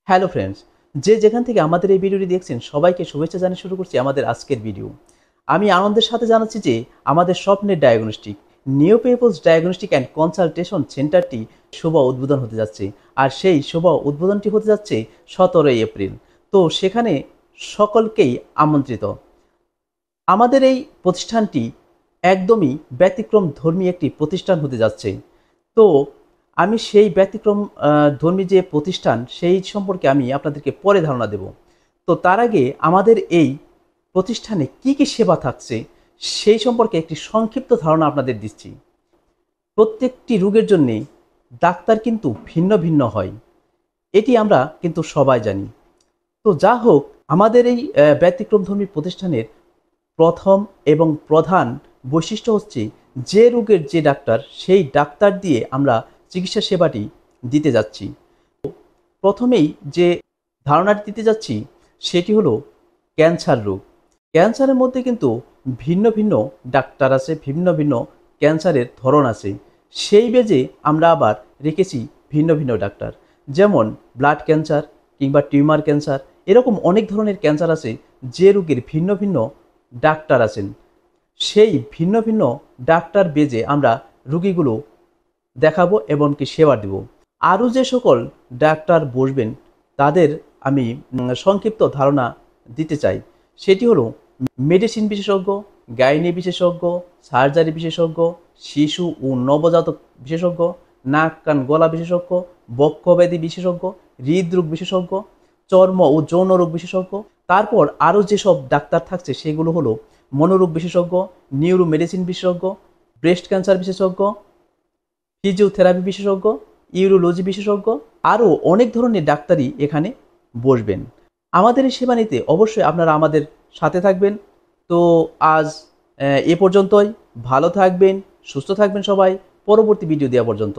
Hello friends, যে যেখান থেকে আমাদের এই ভিডিওটি দেখছেন সবাইকে শুভেচ্ছা জানিয়ে শুরু করছি আমাদের আজকের ভিডিও। আমি আনন্দের সাথে জানাচ্ছি যে আমাদের স্বপ্নের diagnostic new peoples diagnostic and consultation সেন্টারটি শুভ উদ্বোধন হতে যাচ্ছে। আর সেই শুভ উদ্বোধনটি হতে যাচ্ছে 17 এপ্রিল। তো সেখানে সকলকেই আমন্ত্রিত। আমাদের এই প্রতিষ্ঠানটি একদমই ব্যতিক্রম ধর্মী একটি প্রতিষ্ঠান হতে যাচ্ছে। তো আমি সেই ব্যতিক্রম ধর্মী যে প্রতিষ্ঠান সেই সম্পর্কে আমি আপনাদেরকে পরে ধারণা দেব। তো তার আগে আমাদের এই প্রতিষ্ঠানে কি কি সেবা থাকছে সেই সম্পর্কে একটি সংক্ষিপ্ত ধারণা আপনাদের দিচ্ছি। প্রত্যেকটি রোগের জন্যে ডাক্তার কিন্তু ভিন্ন ভিন্ন হয়, এটি আমরা কিন্তু সবাই জানি। তো যা হোক, আমাদের এই ব্যতিক্রমধর্মী প্রতিষ্ঠানের প্রথম এবং প্রধান বৈশিষ্ট্য হচ্ছে যে রোগের যে ডাক্তার সেই ডাক্তার দিয়ে আমরা চিকিৎসা সেবাটি দিতে যাচ্ছি। প্রথমেই যে ধারণাটি দিতে যাচ্ছি সেটি হলো ক্যান্সার রোগ। ক্যান্সারের মধ্যে কিন্তু ভিন্ন ভিন্ন ডাক্তার আছে, ভিন্ন ভিন্ন ক্যান্সারের ধরন আছে। সেই বেজে আমরা আবার রেখেছি ভিন্ন ভিন্ন ডাক্তার, যেমন ব্লাড ক্যান্সার কিংবা টিউমার ক্যান্সার, এরকম অনেক ধরনের ক্যান্সার আছে যে রোগের ভিন্ন ভিন্ন ডাক্তার আছেন। সেই ভিন্ন ভিন্ন ডাক্তার বেজে আমরা রুগীগুলো দেখাবো এবং কি সেবা দেব। আরও যে সকল ডাক্তার বসবেন তাদের আমি সংক্ষিপ্ত ধারণা দিতে চাই। সেটি হলো মেডিসিন বিশেষজ্ঞ, গাইনি বিশেষজ্ঞ, সার্জারি বিশেষজ্ঞ, শিশু ও নবজাতক বিশেষজ্ঞ, নাক কান গলা বিশেষজ্ঞ, বক্ষব্যাধি বিশেষজ্ঞ, হৃদরোগ বিশেষজ্ঞ, চর্ম ও যৌন রোগ বিশেষজ্ঞ। তারপর আরও যেসব ডাক্তার থাকছে সেগুলো হলো মনোরোগ বিশেষজ্ঞ, নিউরো মেডিসিন বিশেষজ্ঞ, ব্রেস্ট ক্যান্সার বিশেষজ্ঞ, ফিজিওথেরাপি বিশেষজ্ঞ, ইউরোলজি বিশেষজ্ঞ, আরও অনেক ধরনের ডাক্তারই এখানে বসবেন। আমাদের এই সেবা নিতে অবশ্যই আপনারা আমাদের সাথে থাকবেন। তো আজ এ পর্যন্তই। ভালো থাকবেন, সুস্থ থাকবেন সবাই। পরবর্তী ভিডিও দেওয়া পর্যন্ত।